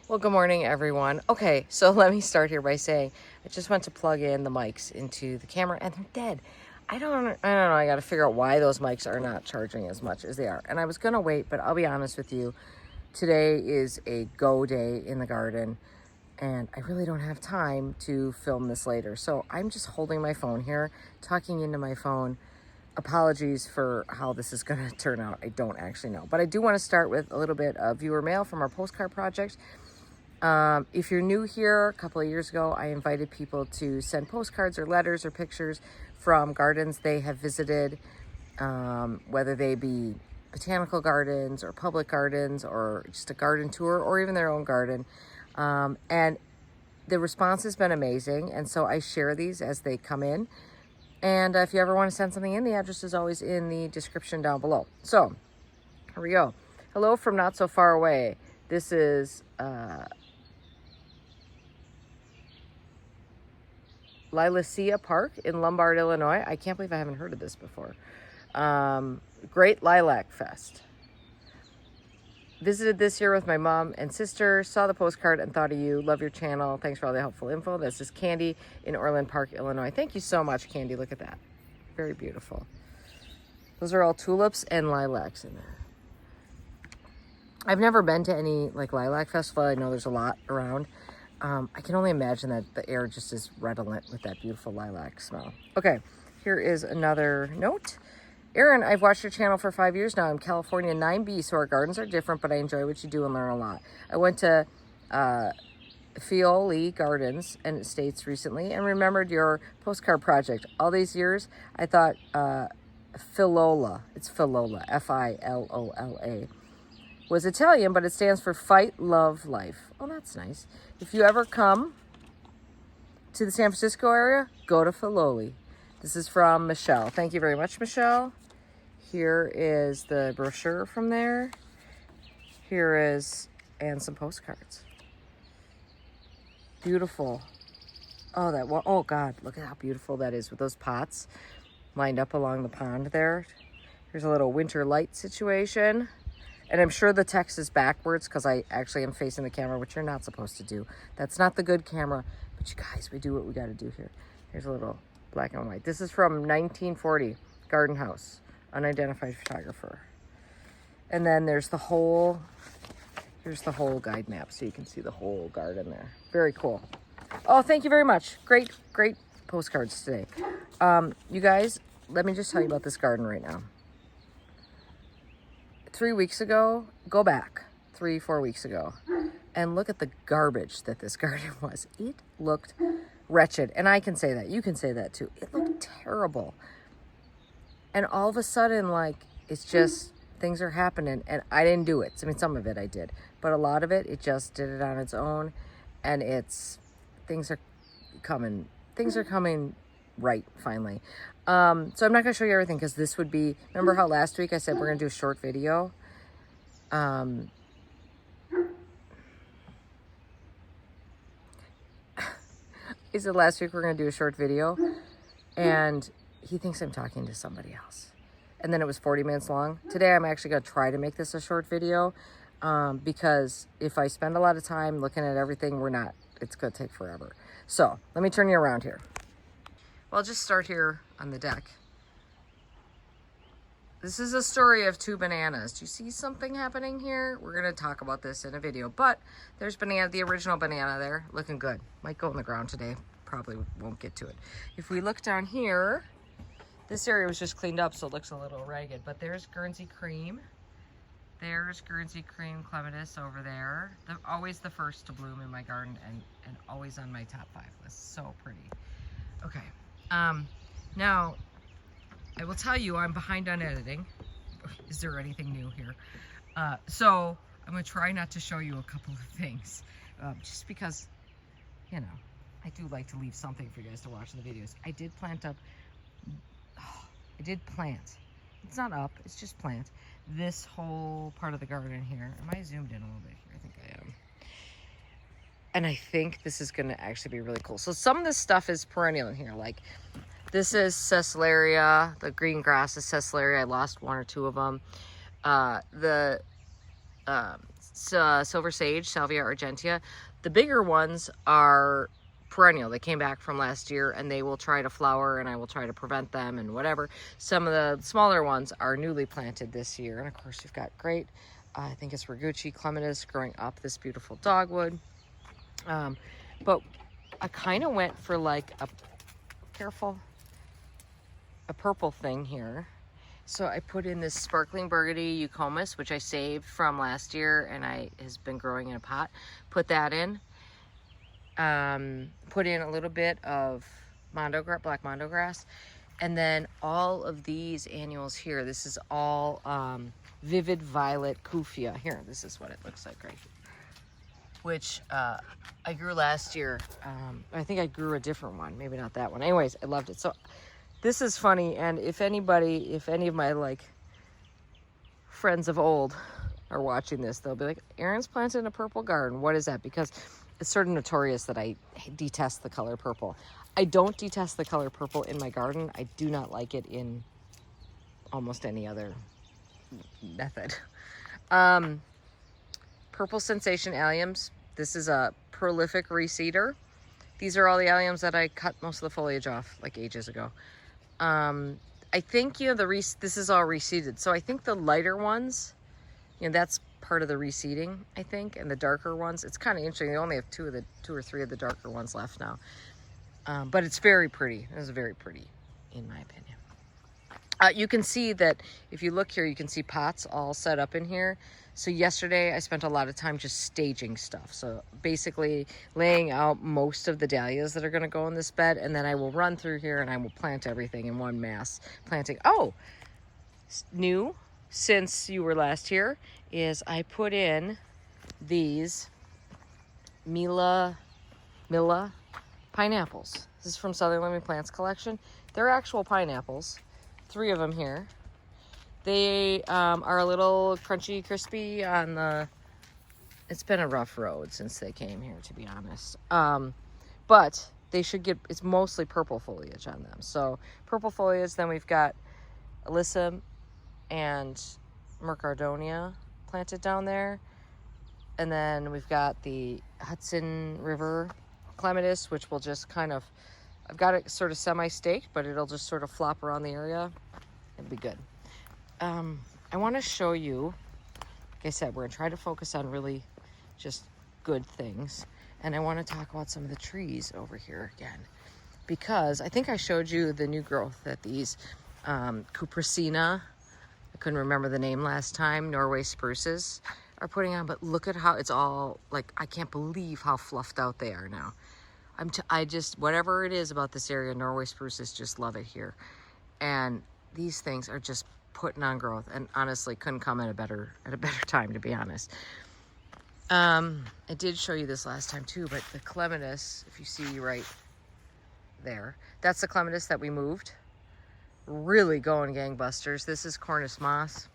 Well, good morning, everyone. Okay, so let me start here by saying I just went to plug in the mics into the camera and they're dead. I don't know. I got to figure out why those mics are not charging as much as they are. And I was going to wait, but I'll be honest with you. Today is a go day in the garden and I really don't have time to film this later. So I'm just holding my phone here, talking into my phone. Apologies for how this is going to turn out. I don't actually know. But I do want to start with a little bit of viewer mail from our postcard project. If you're new here, a couple of years ago, I invited people to send postcards or letters or pictures from gardens they have visited, whether they be botanical gardens or public gardens or just a garden tour or even their own garden. And the response has been amazing. And so I share these as they come in. And if you ever want to send something in, the address is always in the description down below. So here we go. Hello from not so far away. This is Lilacia Park in Lombard, Illinois. I can't believe I haven't heard of this before. Great Lilac Fest. Visited this year with my mom and sister, saw the postcard and thought of you. Love your channel. Thanks for all the helpful info. This is Candy in Orland Park, Illinois. Thank you so much, Candy. Look at that. Very beautiful. Those are all tulips and lilacs in there. I've never been to any like lilac festival. I know there's a lot around. I can only imagine that the air just is redolent with that beautiful lilac smell. Okay, here is another note. Erin, I've watched your channel for 5 years now. I'm California 9B, so our gardens are different, but I enjoy what you do and learn a lot. I went to Fioli Gardens and Estates recently and remembered your postcard project. All these years, I thought Filola, it's Filola, F-I-L-O-L-A, was Italian, but it stands for Fight, Love, Life. Oh, that's nice. If you ever come to the San Francisco area, go to Filoli. This is from Michelle. Thank you very much, Michelle. Here is the brochure from there. Here is, and some postcards. Beautiful. Oh, that one. Oh, God, look at how beautiful that is with those pots lined up along the pond there. Here's a little winter light situation. And I'm sure the text is backwards because I actually am facing the camera, which you're not supposed to do. That's not the good camera. But you guys, we do what we got to do here. Here's a little black and white. This is from 1940, Garden House, unidentified photographer. And then there's the whole, here's the whole guide map so you can see the whole garden there. Very cool. Oh, thank you very much. Great, great postcards today. You guys, let me just tell you about this garden right now. 3 weeks ago, go back 3-4 weeks ago and look at the garbage that this garden was. It looked wretched. And I can say that. You can say that too. It looked terrible. And all of a sudden, like, it's just things are happening. And I didn't do it. I mean, some of it I did. But a lot of it, it just did it on its own. And things are coming right, finally. So I'm not going to show you everything because this would be, remember how last week I said we're going to do a short video? He said last week we're going to do a short video and he thinks I'm talking to somebody else. And then it was 40 minutes long. Today I'm actually going to try to make this a short video because if I spend a lot of time looking at everything, it's going to take forever. So let me turn you around here. Well, I'll just start here on the deck. This is a story of 2 bananas. Do you see something happening here? We're going to talk about this in a video, but there's the original banana there, looking good. Might go in the ground today. Probably won't get to it. If we look down here, this area was just cleaned up, so it looks a little ragged, but there's Guernsey Cream. There's Guernsey Cream Clematis over there. Always the first to bloom in my garden and always on my top 5 list. So pretty. Okay. Now, I will tell you I'm behind on editing. Is there anything new here? So I'm going to try not to show you a couple of things. Just because, you know, I do like to leave something for you guys to watch in the videos. I did plant. It's not up, it's just plant. This whole part of the garden here. Am I zoomed in a little bit here? I think I am. And I think this is going to actually be really cool. So some of this stuff is perennial in here. Like this is Cecularia. The green grass is Cecularia. I lost 1 or 2 of them. The silver sage, Salvia argentea. The bigger ones are perennial. They came back from last year and they will try to flower and I will try to prevent them and whatever. Some of the smaller ones are newly planted this year. And of course you've got great, I think it's Ragucci clematis growing up this beautiful dogwood. But I kind of went for like a purple thing here. So I put in this sparkling burgundy eucomis, which I saved from last year and has been growing in a pot. Put that in. Put in a little bit of black mondo grass. And then all of these annuals here, this is all vivid violet kufia. Here, this is what it looks like right here. Which I grew last year. I think I grew a different one, maybe not that one. Anyways, I loved it. So this is funny, and if any of my like friends of old are watching this, they'll be like, Erin's planted in a purple garden. What is that? Because it's sort of notorious that I detest the color purple. I don't detest the color purple in my garden. I do not like it in almost any other method. Purple Sensation alliums. This is a prolific reseeder. These are all the alliums that I cut most of the foliage off like ages ago. I think, you know, this is all reseeded. So I think the lighter ones, you know, that's part of the reseeding, I think. And the darker ones, it's kind of interesting. They only have two or three of the darker ones left now. But it's very pretty. It is very pretty, in my opinion. You can see that if you look here, you can see pots all set up in here. So yesterday I spent a lot of time just staging stuff. So basically laying out most of the dahlias that are going to go in this bed. And then I will run through here and I will plant everything in one mass planting. Oh, new since you were last here is I put in these Mila pineapples. This is from Southern Living Plants collection. They're actual pineapples. 3 of them here. They are a little crunchy, crispy on the... It's been a rough road since they came here, to be honest. But they should get... It's mostly purple foliage on them. So purple foliage. Then we've got Alyssum and Mercardonia planted down there. And then we've got the Hudson River clematis, which will just kind of... I've got it sort of semi-staked, but it'll just sort of flop around the area. It'll be good. I want to show you, like I said, we're going to try to focus on really just good things. And I want to talk about some of the trees over here again. Because I think I showed you the new growth that these Cupricina, I couldn't remember the name last time, Norway spruces are putting on. But look at how it's all, like, I can't believe how fluffed out they are now. I just, whatever it is about this area, Norway spruces just love it here. And these things are just putting on growth, and honestly couldn't come at a better time, to be honest. I did show you this last time too, but the clematis, if you see right there, that's the clematis that we moved. Really going gangbusters. This is Cornus moss.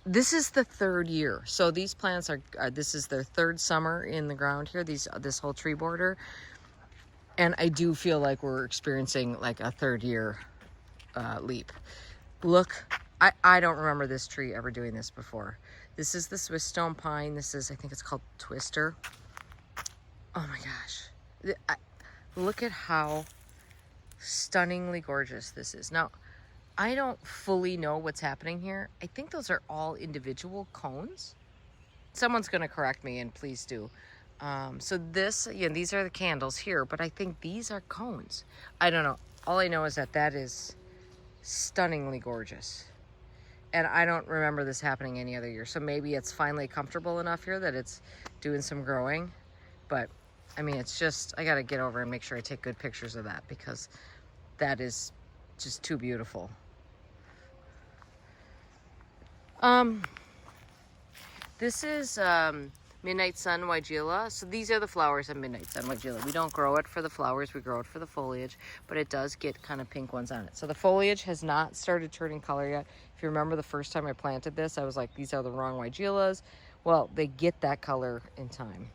This is the 3rd year. So these plants are, this is their 3rd summer in the ground here, this whole tree border. And I do feel like we're experiencing like a 3rd year leap. Look, I don't remember this tree ever doing this before. This is the Swiss stone pine. This is, I think it's called Twister. Oh my gosh. Look at how stunningly gorgeous this is. Now, I don't fully know what's happening here. I think those are all individual cones. Someone's going to correct me, and please do. So this, you know, these are the candles here, but I think these are cones. I don't know. All I know is that is stunningly gorgeous. And I don't remember this happening any other year. So maybe it's finally comfortable enough here that it's doing some growing. But, I mean, it's just, I got to get over and make sure I take good pictures of that, because that is just too beautiful. This is Midnight Sun Weigela. So these are the flowers of Midnight Sun Weigela. We don't grow it for the flowers, we grow it for the foliage, but it does get kind of pink ones on it. So the foliage has not started turning color yet. If you remember the first time I planted this, I was like, these are the wrong Weigelas. Well, they get that color in time.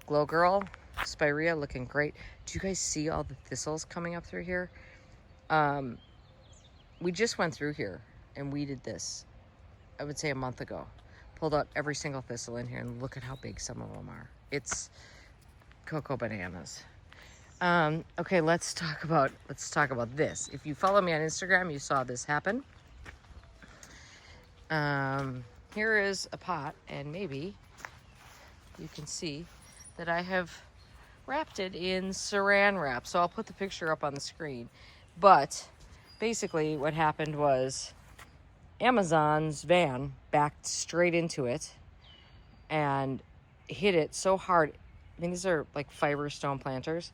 Glow Girl, Spirea, looking great. Do you guys see all the thistles coming up through here? We just went through here and weeded this, I would say a month ago. pulled out every single thistle in here, and look at how big some of them are. It's cocoa bananas. Okay, let's talk about this. If you follow me on Instagram, you saw this happen. Here is a pot, and maybe you can see that I have wrapped it in saran wrap. So I'll put the picture up on the screen. But basically what happened was Amazon's van backed straight into it and hit it so hard. I mean, these are like fiber stone planters.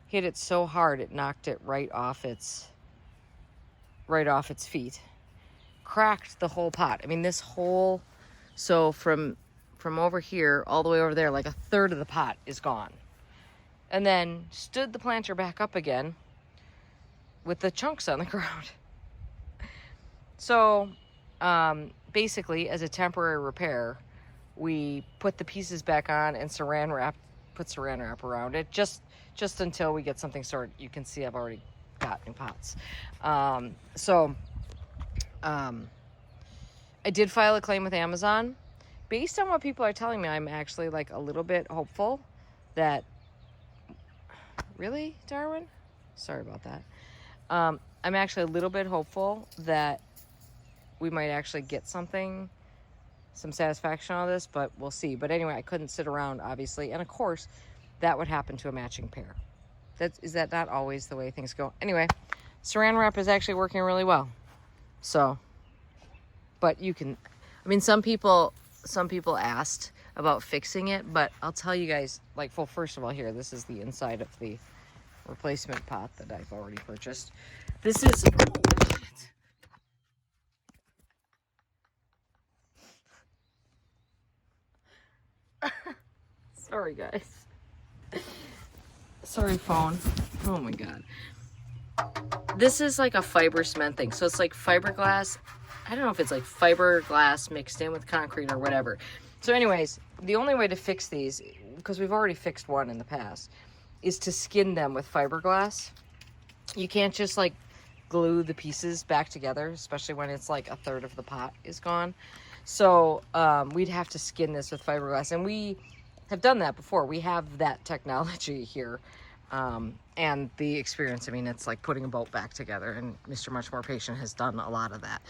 Hit it so hard it knocked it right off its feet. Cracked the whole pot. I mean, this whole, so from over here all the way over there, like a third of the pot is gone. And then stood the planter back up again with the chunks on the ground. So basically, as a temporary repair, we put the pieces back on and put saran wrap around it just until we get something sorted. You can see I've already got new pots. I did file a claim with Amazon. Based on what people are telling me, I'm actually like a little bit hopeful that... Really, Darwin? Sorry about that. I'm actually a little bit hopeful that we might actually get some satisfaction out of this, but we'll see. But anyway, I couldn't sit around, obviously. And of course, that would happen to a matching pair. Is that not always the way things go? Anyway, saran wrap is actually working really well. So, but you can, I mean, some people asked about fixing it, but I'll tell you guys, like, well, first of all, here, this is the inside of the replacement pot that I've already purchased. This is, sorry guys. Sorry phone. Oh my God. This is like a fiber cement thing. So it's like fiberglass. I don't know if it's like fiberglass mixed in with concrete or whatever. So anyways, the only way to fix these, because we've already fixed one in the past, is to skin them with fiberglass. You can't just like glue the pieces back together, especially when it's like a third of the pot is gone. So we'd have to skin this with fiberglass, and we have done that before. We have that technology here and the experience. I mean, it's like putting a boat back together, and Mr. Much More Patient has done a lot of that.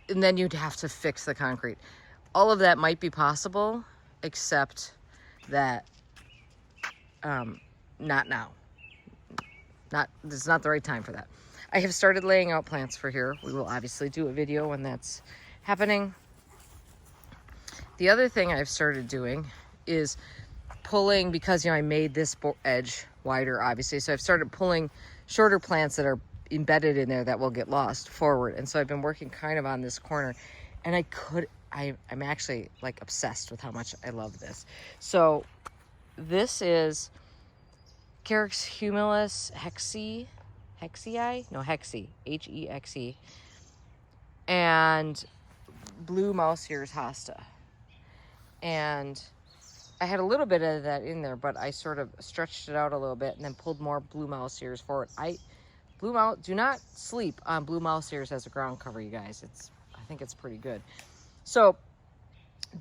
And then you'd have to fix the concrete. All of that might be possible, except that not now. This is not the right time for that. I have started laying out plants for here. We will obviously do a video when that's happening. The other thing I've started doing is pulling, because, you know, I made this edge wider, obviously. So I've started pulling shorter plants that are embedded in there that will get lost forward. And so I've been working kind of on this corner, and I'm actually like obsessed with how much I love this. So this is Carex humulus hexi, Hexe, and blue mouse ears hosta. And I had a little bit of that in there, but I sort of stretched it out a little bit and then pulled more blue mouse ears forward. Do not sleep on blue mouse ears as a ground cover, you guys. I think it's pretty good. So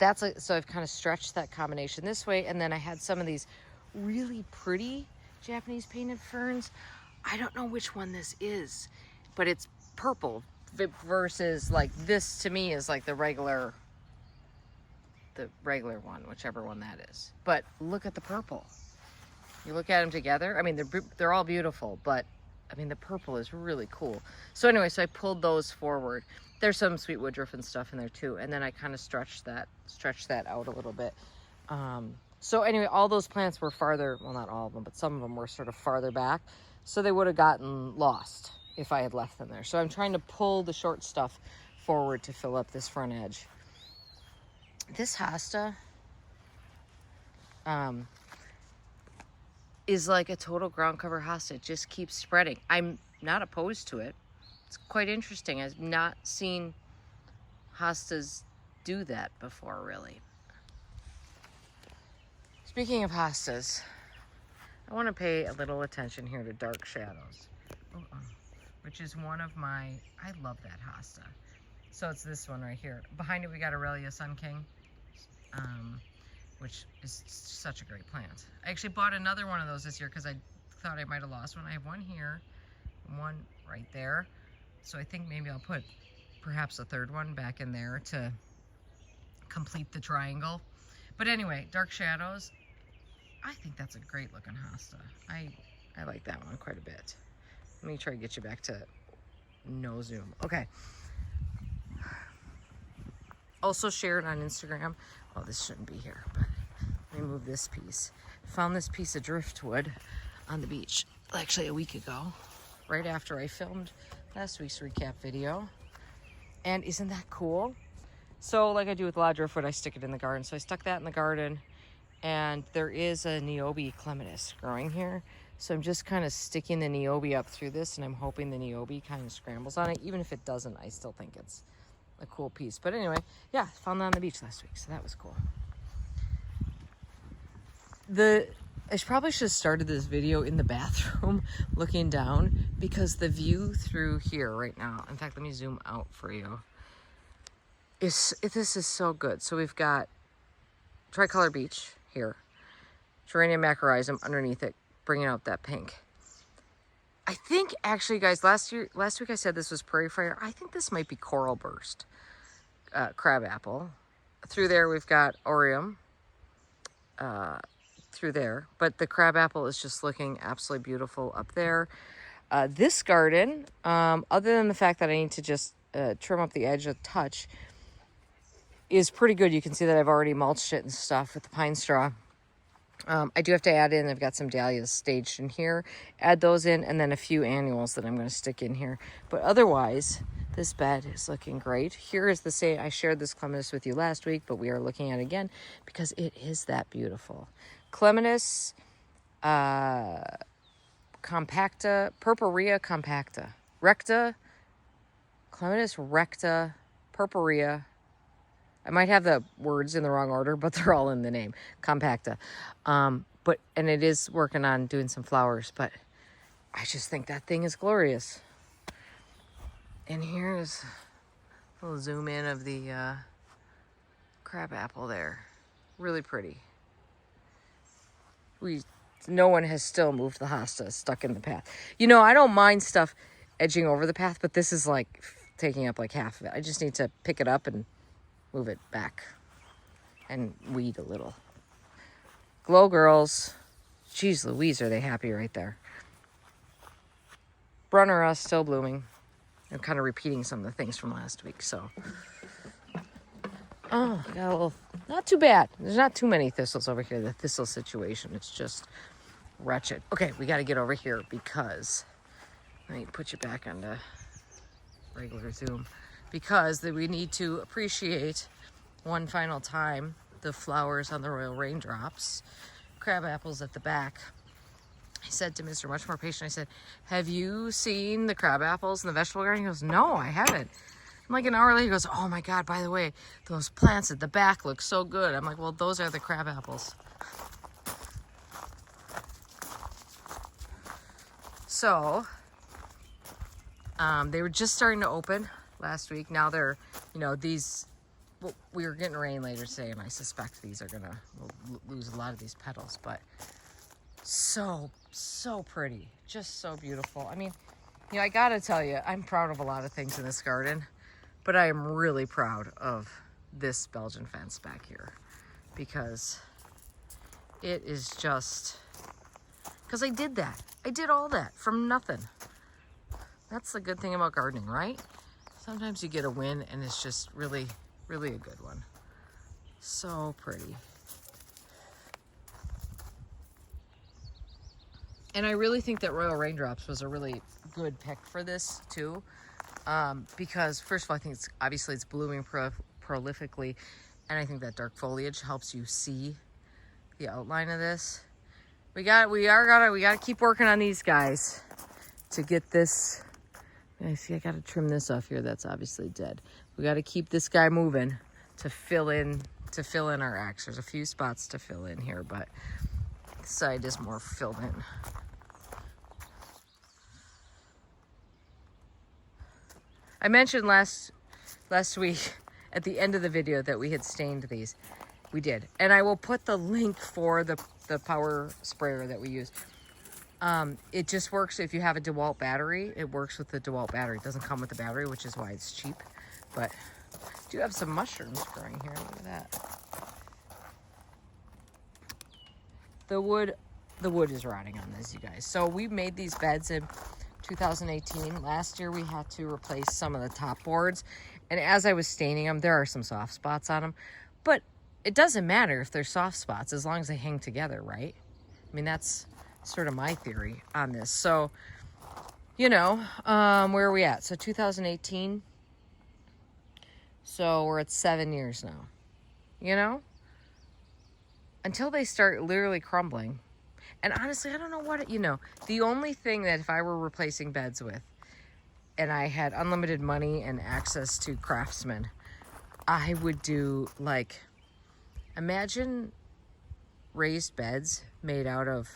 so I've kind of stretched that combination this way, and then I had some of these really pretty Japanese painted ferns. I don't know which one this is, but it's purple versus like this to me is like the regular one, whichever one that is. But look at the purple. You look at them together. I mean, they're all beautiful, but I mean, the purple is really cool. So anyway, so I pulled those forward. There's some sweet woodruff and stuff in there too. And then I kind of stretched that out a little bit. So anyway, all those plants were farther, well, not all of them, but some of them were sort of farther back. So they would have gotten lost if I had left them there. So I'm trying to pull the short stuff forward to fill up this front edge. This hosta is like a total ground cover hosta. It just keeps spreading. I'm not opposed to it. It's quite interesting. I've not seen hostas do that before, really. Speaking of hostas, I want to pay a little attention here to dark shadows, which is one of my, I love that hosta. So it's this one right here. Behind it, we got Aurelia Sun King, which is such a great plant. I actually bought another one of those this year because I thought I might have lost one. I have one here, one right there. So I think maybe I'll put perhaps a third one back in there to complete the triangle. But anyway, Dark Shadows. I think that's a great looking hosta. I like that one quite a bit. Let me try to get you back to no zoom. Okay. Also shared on Instagram. Well, this shouldn't be here, but let me move this piece. Found this piece of driftwood on the beach, actually a week ago, right after I filmed last week's recap video. And isn't that cool? So like I do with a lot of driftwood, I stick it in the garden. So I stuck that in the garden, and there is a Niobe clematis growing here. So I'm just kind of sticking the Niobe up through this, and I'm hoping the Niobe kind of scrambles on it. Even if it doesn't, I still think it's a cool piece. But anyway, yeah, found that on the beach last week, so that was cool. I probably should have started this video in the bathroom looking down, because the view through here right now, in fact, let me zoom out for you, this is so good. So we've got tricolor beach here, geranium macrorhizum underneath it, bringing out that pink. I think actually, guys, last week I said this was prairie fire. I think this might be coral burst, crabapple. Through there we've got orium, through there, but the crabapple is just looking absolutely beautiful up there. This garden, other than the fact that I need to just trim up the edge a touch, is pretty good. You can see that I've already mulched it and stuff with the pine straw. I do have to add in, I've got some dahlias staged in here, add those in, and then a few annuals that I'm going to stick in here. But otherwise, this bed is looking great. Here is the same, I shared this clematis with you last week, but we are looking at it again because it is that beautiful. Clematis compacta, purpurea compacta, recta, clematis recta, purpurea. I might have the words in the wrong order, but they're all in the name, compacta. And it is working on doing some flowers, but I just think that thing is glorious. And here's a little zoom in of the crabapple there. Really pretty. No one has still moved the hosta, stuck in the path. You know, I don't mind stuff edging over the path, but this is like taking up like half of it. I just need to pick it up and move it back and weed a little. Glow girls. Jeez Louise, are they happy right there. Brunnera still blooming. I'm kind of repeating some of the things from last week, so. Oh, got a little, not too bad. There's not too many thistles over here. The thistle situation, it's just wretched. Okay, we got to get over here because, let me put you back onto regular zoom, because we need to appreciate one final time the flowers on the royal raindrops. Crab apples at the back. I said to Mr. Much More Patient, I said, have you seen the crab apples in the vegetable garden? He goes, no, I haven't. I'm like an hour later, he goes, oh my God, by the way, those plants at the back look so good. I'm like, well, those are the crab apples. So, they were just starting to open last week. Now they're, you know, these, well, we were getting rain later today, and I suspect these are gonna, we'll lose a lot of these petals, but so pretty, just so beautiful. I mean, you know, I gotta tell you, I'm proud of a lot of things in this garden, but I am really proud of this Belgian fence back here, because it is just, because I did all that from nothing. That's the good thing about gardening, right? Sometimes you get a win and it's just really, really a good one. So pretty. And I really think that Royal Raindrops was a really good pick for this too. Because first of all, I think it's blooming prolifically. And I think that dark foliage helps you see the outline of this. We gotta keep working on these guys to get this. I see I gotta trim this off here. That's obviously dead. We gotta keep this guy moving to fill in our axe. There's a few spots to fill in here, but this side is more filled in. I mentioned last last week at the end of the video that we had stained these. We did. And I will put the link for the power sprayer that we use. It just works if you have a DeWalt battery. It works with the DeWalt battery. It doesn't come with the battery, which is why it's cheap. But I do have some mushrooms growing here. Look at that. The wood is rotting on this, you guys. So we made these beds in 2018. Last year we had to replace some of the top boards. And as I was staining them, there are some soft spots on them. But it doesn't matter if they're soft spots as long as they hang together, right? I mean, that's sort of my theory on this. So, you know, where are we at? So 2018. So we're at 7 years now, you know? Until they start literally crumbling. And honestly, I don't know what, you know, the only thing that if I were replacing beds with, and I had unlimited money and access to craftsmen, I would do, like, imagine raised beds made out of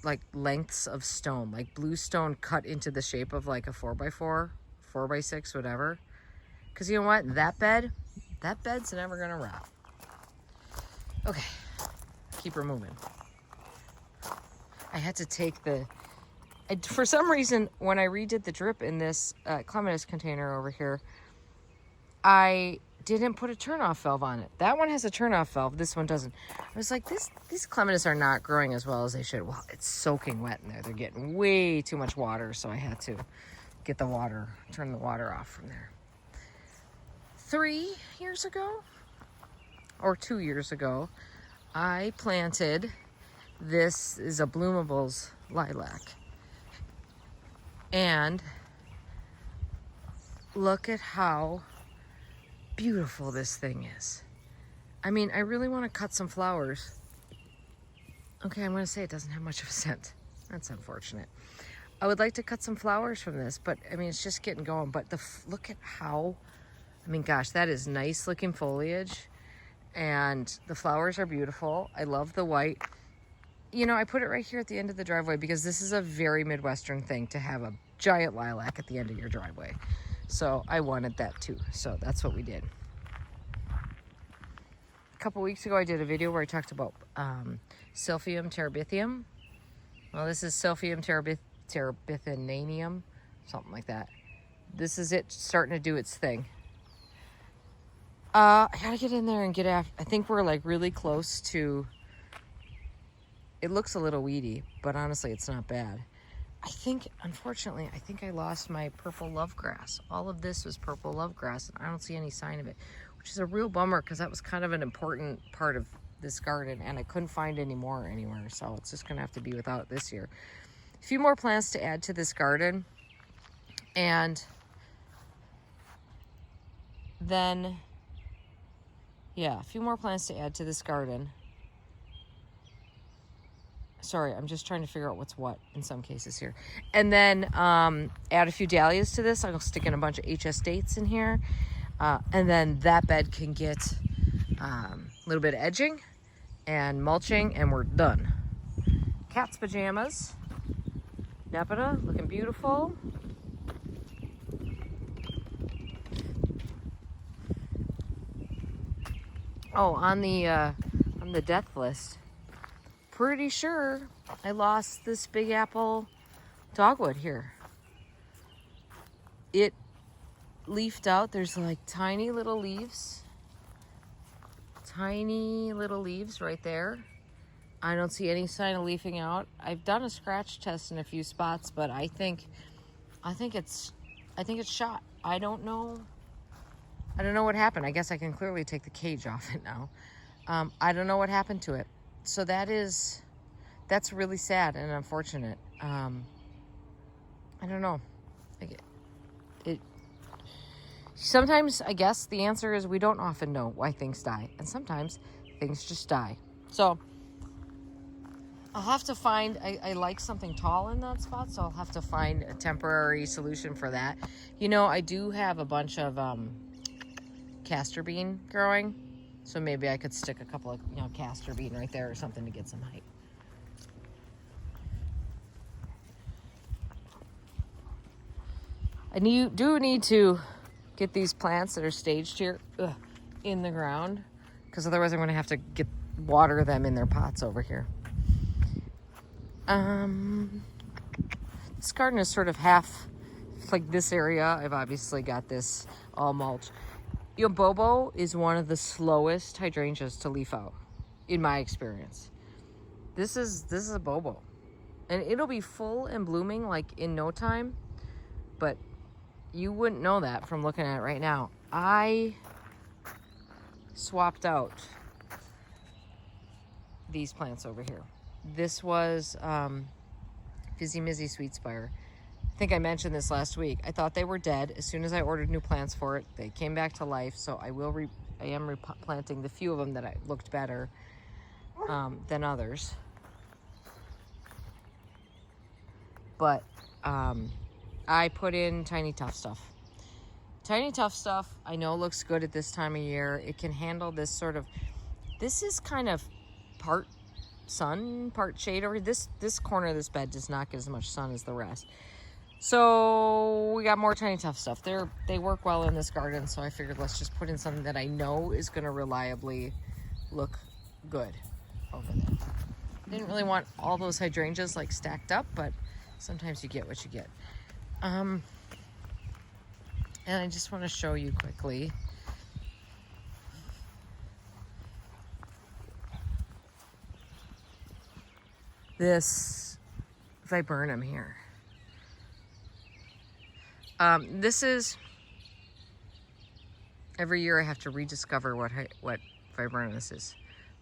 like lengths of stone, like blue stone cut into the shape of like a 4x4, 4x6, whatever. Because you know what? That bed's never gonna rot. Okay, keep her moving. I had to take for some reason, when I redid the drip in this clematis container over here, I didn't put a turn-off valve on it. That one has a turn-off valve. This one doesn't. I was like, these clematis are not growing as well as they should. Well, it's soaking wet in there. They're getting way too much water, so I had to get the water, turn the water off from there. 3 years ago, or 2 years ago, I planted, this is a Bloomables lilac. And look at how beautiful this thing is. I mean, I really want to cut some flowers. Okay, I'm going to say it doesn't have much of a scent. That's unfortunate. I would like to cut some flowers from this, but I mean, it's just getting going. But look at how, I mean, gosh, that is nice looking foliage. And the flowers are beautiful. I love the white. You know, I put it right here at the end of the driveway because this is a very Midwestern thing to have a giant lilac at the end of your driveway. So I wanted that too. So that's what we did. A couple weeks ago, I did a video where I talked about Silphium terebithium. Well, this is Silphium terebithinanium, something like that. This is it starting to do its thing. I gotta get in there and get after. I think we're like really close to. It looks a little weedy, but honestly, it's not bad. I think, unfortunately, I lost my purple lovegrass. All of this was purple lovegrass, and I don't see any sign of it, which is a real bummer because that was kind of an important part of this garden, and I couldn't find any more anywhere, so it's just gonna have to be without it this year. A few more plants to add to this garden, and then, yeah, a few more plants to add to this garden. Sorry, I'm just trying to figure out what's what in some cases here. And then add a few dahlias to this. I'll stick in a bunch of HS dates in here. And then that bed can get a little bit of edging and mulching, and we're done. Cat's pajamas. Nepeta, looking beautiful. Oh, on the death list. Pretty sure I lost this big apple dogwood here. It leafed out. There's like tiny little leaves right there. I don't see any sign of leafing out. I've done a scratch test in a few spots, but I think it's shot. I don't know what happened. I guess I can clearly take the cage off it now. I don't know what happened to it. So that's really sad and unfortunate. I don't know. Sometimes I guess the answer is we don't often know why things die, and sometimes things just die. So I'll have to find, I like something tall in that spot, so I'll have to find a temporary solution for that. You know, I do have a bunch of castor bean growing, so maybe I could stick a couple of, castor bean right there or something to get some height. I do need to get these plants that are staged here in the ground, because otherwise I'm going to have to water them in their pots over here. This garden is sort of half, like this area, I've obviously got this all mulch. Bobo is one of the slowest hydrangeas to leaf out, in my experience. This is a Bobo. And it'll be full and blooming like in no time, but you wouldn't know that from looking at it right now. I swapped out these plants over here. This was Fizzy Mizzy Sweet Spire. I think I mentioned this last week. I thought they were dead. As soon as I ordered new plants for it, they came back to life. So I am replanting the few of them that looked better than others. But I put in Tiny Tough Stuff. Tiny Tough Stuff, I know looks good at this time of year. It can handle this sort of, this is kind of part sun, part shade over this corner of this bed does not get as much sun as the rest. So we got more Tiny Tough Stuff. They work well in this garden, so I figured let's just put in something that I know is going to reliably look good over there. Didn't really want all those hydrangeas like stacked up, but sometimes you get what you get. And I just want to show you quickly this viburnum here. This is, every year I have to rediscover what viburnum this is.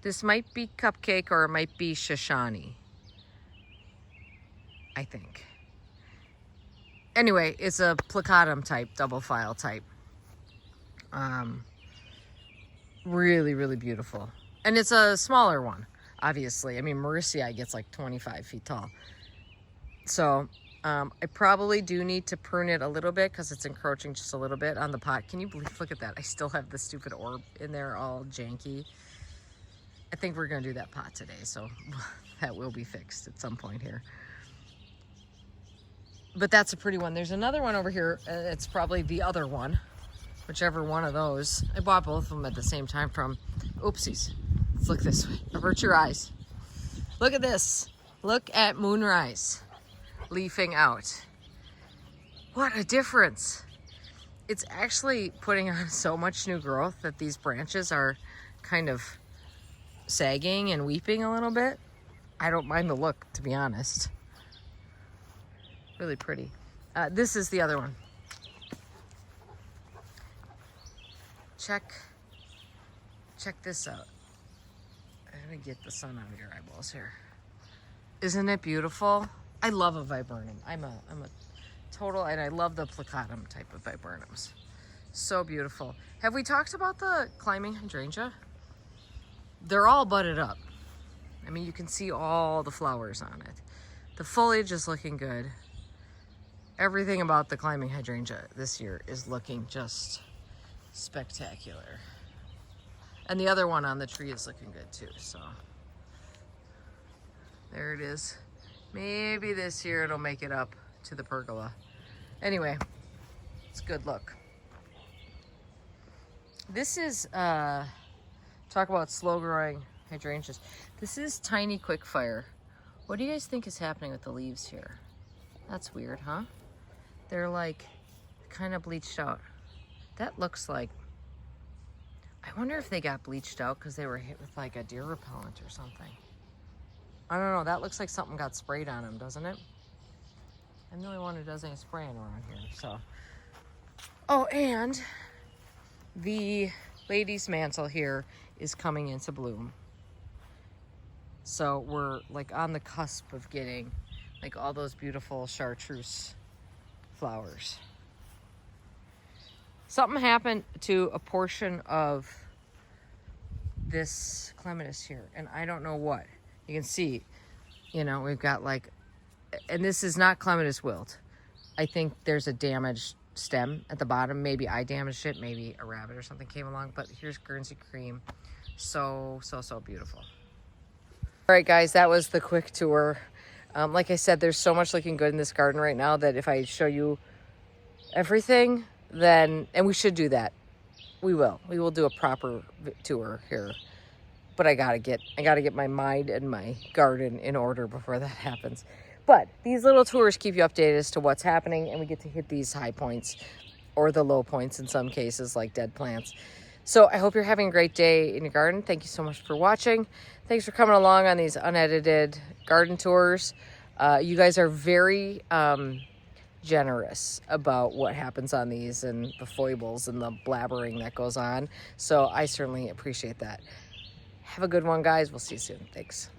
This might be Cupcake or it might be Shoshani, I think. Anyway, it's a plicatum type, double file type. Really, really beautiful. And it's a smaller one, obviously. I mean, Mauricia gets like 25 feet tall. So I probably do need to prune it a little bit because it's encroaching just a little bit on the pot. Can you believe, look at that. I still have the stupid orb in there all janky. I think we're going to do that pot today, so that will be fixed at some point here. But that's a pretty one. There's another one over here. It's probably the other one, whichever one of those. I bought both of them at the same time from, oopsies. Let's look this way. Avert your eyes. Look at this. Look at Moonrise leafing out. What a difference. It's actually putting on so much new growth that these branches are kind of sagging and weeping a little bit. I don't mind the look, to be honest. Really pretty. This is the other one. Check this out. I'm gonna get the sun out of your eyeballs here. Isn't it beautiful? I love a viburnum. I'm a total, and I love the plicatum type of viburnums. So beautiful. Have we talked about the climbing hydrangea? They're all budded up. I mean, you can see all the flowers on it. The foliage is looking good. Everything about the climbing hydrangea this year is looking just spectacular. And the other one on the tree is looking good too, so. There it is. Maybe this year it'll make it up to the pergola. Anyway, it's a good look. This is, talk about slow growing hydrangeas. This is Tiny Quickfire. What do you guys think is happening with the leaves here? That's weird, huh? They're like kind of bleached out. That looks like, I wonder if they got bleached out because they were hit with like a deer repellent or something. I don't know, that looks like something got sprayed on them, doesn't it? I'm the only one who does any spraying around here, so. Oh, and the lady's mantle here is coming into bloom. So we're like on the cusp of getting like all those beautiful chartreuse flowers. Something happened to a portion of this clematis here, and I don't know what. You can see, you know, we've got like, and this is not clematis wilt. I think there's a damaged stem at the bottom. Maybe I damaged it, maybe a rabbit or something came along, but here's Guernsey Cream. So beautiful. All right, guys, that was the quick tour. Like I said, there's so much looking good in this garden right now that if I show you everything, then, and we should do that. We will do a proper tour here. But I gotta get my mind and my garden in order before that happens. But these little tours keep you updated as to what's happening, and we get to hit these high points or the low points in some cases, like dead plants. So I hope you're having a great day in your garden. Thank you so much for watching. Thanks for coming along on these unedited garden tours. You guys are very generous about what happens on these and the foibles and the blabbering that goes on. So I certainly appreciate that. Have a good one, guys. We'll see you soon. Thanks.